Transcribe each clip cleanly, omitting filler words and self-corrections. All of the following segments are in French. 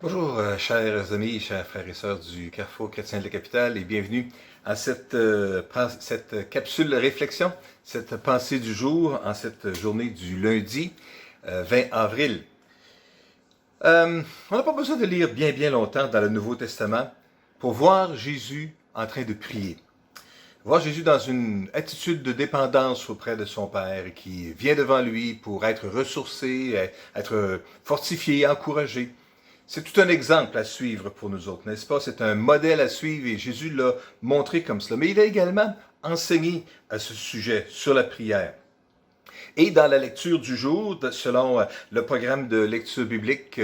Bonjour, chers amis, chers frères et sœurs du Carrefour chrétien de la capitale, et bienvenue à cette capsule de réflexion, cette pensée du jour, en cette journée du lundi 20 avril. On n'a pas besoin de lire bien longtemps dans le Nouveau Testament pour voir Jésus en train de prier. Voir Jésus dans une attitude de dépendance auprès de son Père, qui vient devant lui pour être ressourcé, être fortifié, encouragé. C'est tout un exemple à suivre pour nous autres, n'est-ce pas? C'est un modèle à suivre et Jésus l'a montré comme cela. Mais il a également enseigné à ce sujet sur la prière. Et dans la lecture du jour, selon le programme de lecture biblique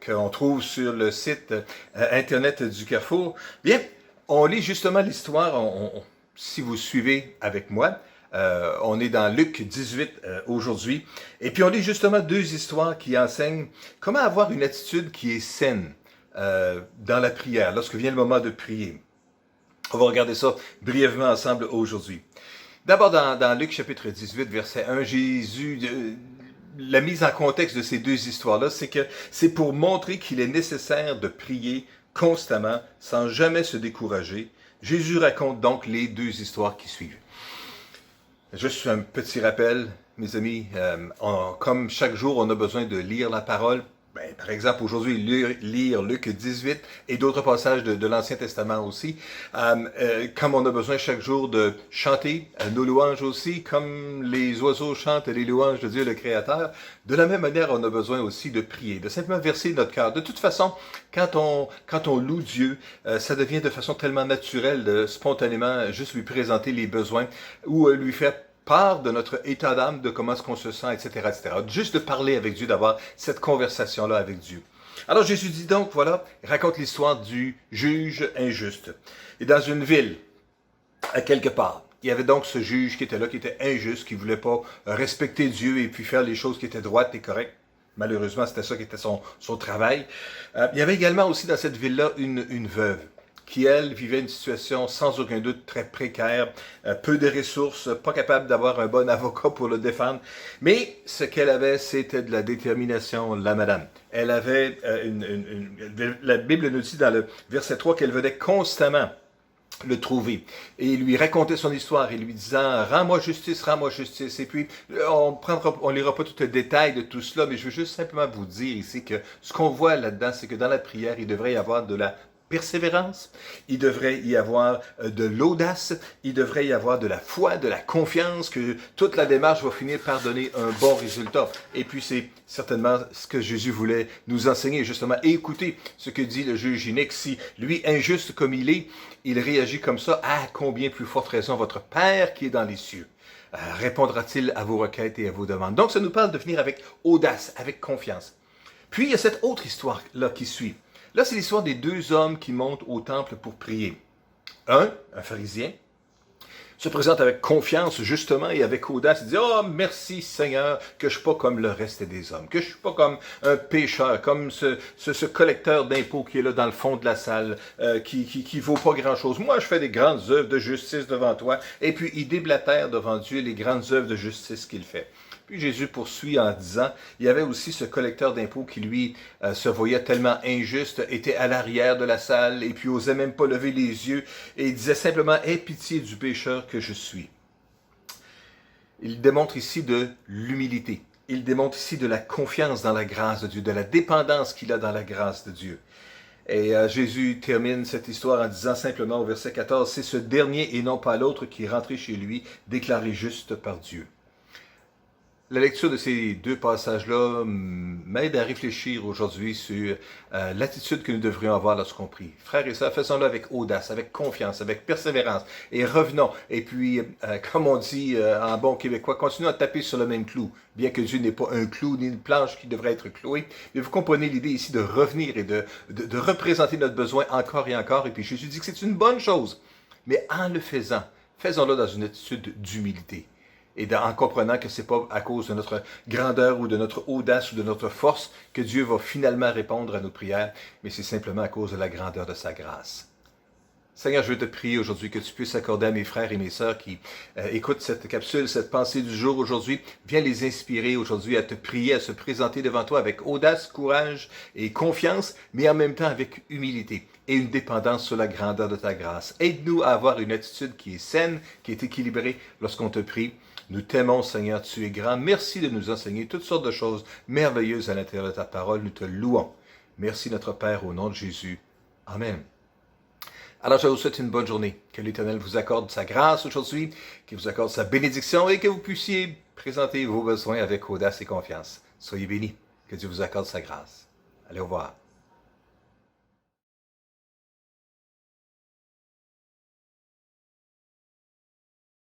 qu'on trouve sur le site Internet du Carrefour, bien, on lit justement l'histoire, si vous suivez avec moi, on est dans Luc 18 aujourd'hui. Et puis on lit justement deux histoires qui enseignent comment avoir une attitude qui est saine dans la prière, lorsque vient le moment de prier. On va regarder ça brièvement ensemble aujourd'hui. D'abord dans Luc chapitre 18, verset 1, Jésus, la mise en contexte de ces deux histoires-là, c'est que c'est pour montrer qu'il est nécessaire de prier constamment, sans jamais se décourager. Jésus raconte donc les deux histoires qui suivent. Juste un petit rappel, mes amis, comme chaque jour on a besoin de lire la parole, par exemple aujourd'hui lire Luc 18 et d'autres passages de l'Ancien Testament aussi, comme on a besoin chaque jour de chanter nos louanges aussi, comme les oiseaux chantent les louanges de Dieu le Créateur, de la même manière on a besoin aussi de prier, de simplement verser notre cœur. De toute façon, quand on loue Dieu, ça devient de façon tellement naturelle de spontanément juste lui présenter les besoins ou lui faire part de notre état d'âme, de comment est-ce qu'on se sent, etc., etc. Juste de parler avec Dieu, d'avoir cette conversation-là avec Dieu. Alors Jésus dit donc, voilà, il raconte l'histoire du juge injuste. Et dans une ville, à quelque part, il y avait donc ce juge qui était là, qui était injuste, qui voulait pas respecter Dieu et puis faire les choses qui étaient droites et correctes. Malheureusement, c'était ça qui était son travail. Il y avait également aussi dans cette ville-là une veuve qui, elle, vivait une situation sans aucun doute très précaire, peu de ressources, pas capable d'avoir un bon avocat pour le défendre. Mais ce qu'elle avait, c'était de la détermination, la madame. Elle avait, la Bible nous dit dans le verset 3 qu'elle venait constamment le trouver et lui raconter son histoire et lui disant rends-moi justice, rends-moi justice. Et puis on lira pas tout le détail de tout cela, mais je veux juste simplement vous dire ici que ce qu'on voit là-dedans, c'est que dans la prière, il devrait y avoir de la persévérance, il devrait y avoir de l'audace, il devrait y avoir de la foi, de la confiance, que toute la démarche va finir par donner un bon résultat. Et puis c'est certainement ce que Jésus voulait nous enseigner, justement. Et écoutez ce que dit le juge inique. Si lui, injuste comme il est, il réagit comme ça, à combien plus forte raison votre Père qui est dans les cieux répondra-t-il à vos requêtes et à vos demandes. Donc ça nous parle de venir avec audace, avec confiance. Puis il y a cette autre histoire-là qui suit. Là, c'est l'histoire des deux hommes qui montent au temple pour prier. Un pharisien, se présente avec confiance, justement, et avec audace. Il dit, oh, merci Seigneur, que je ne suis pas comme le reste des hommes, que je ne suis pas comme un pécheur, comme ce collecteur d'impôts qui est là dans le fond de la salle, qui vaut pas grand-chose. Moi, je fais des grandes œuvres de justice devant toi. Et puis, il déblatère devant Dieu les grandes œuvres de justice qu'il fait. Puis Jésus poursuit en disant, il y avait aussi ce collecteur d'impôts qui, lui, se voyait tellement injuste, était à l'arrière de la salle et puis osait même pas lever les yeux et il disait simplement, aie pitié du pécheur que je suis. Il démontre ici de l'humilité. Il démontre ici de la confiance dans la grâce de Dieu, de la dépendance qu'il a dans la grâce de Dieu. Et Jésus termine cette histoire en disant simplement au verset 14, c'est ce dernier et non pas l'autre qui est rentré chez lui, déclaré juste par Dieu. La lecture de ces deux passages-là m'aide à réfléchir aujourd'hui sur l'attitude que nous devrions avoir lorsqu'on prie. Frères et sœurs, faisons-le avec audace, avec confiance, avec persévérance, et revenons. Et puis, comme on dit en bon québécois, continuons à taper sur le même clou, bien que Dieu n'est pas un clou ni une planche qui devrait être clouée. Mais vous comprenez l'idée ici de revenir et de représenter notre besoin encore et encore. Et puis Jésus dit que c'est une bonne chose, mais en le faisant, faisons-le dans une attitude d'humilité. Et en comprenant que ce n'est pas à cause de notre grandeur ou de notre audace ou de notre force que Dieu va finalement répondre à nos prières, mais c'est simplement à cause de la grandeur de sa grâce. Seigneur, je veux te prier aujourd'hui que tu puisses accorder à mes frères et mes sœurs qui écoutent cette capsule, cette pensée du jour aujourd'hui. Viens les inspirer aujourd'hui à te prier, à se présenter devant toi avec audace, courage et confiance, mais en même temps avec humilité et une dépendance sur la grandeur de ta grâce. Aide-nous à avoir une attitude qui est saine, qui est équilibrée lorsqu'on te prie. Nous t'aimons, Seigneur, tu es grand. Merci de nous enseigner toutes sortes de choses merveilleuses à l'intérieur de ta parole. Nous te louons. Merci, notre Père, au nom de Jésus. Amen. Alors, je vous souhaite une bonne journée. Que l'Éternel vous accorde sa grâce aujourd'hui, qu'il vous accorde sa bénédiction et que vous puissiez présenter vos besoins avec audace et confiance. Soyez bénis. Que Dieu vous accorde sa grâce. Allez, au revoir.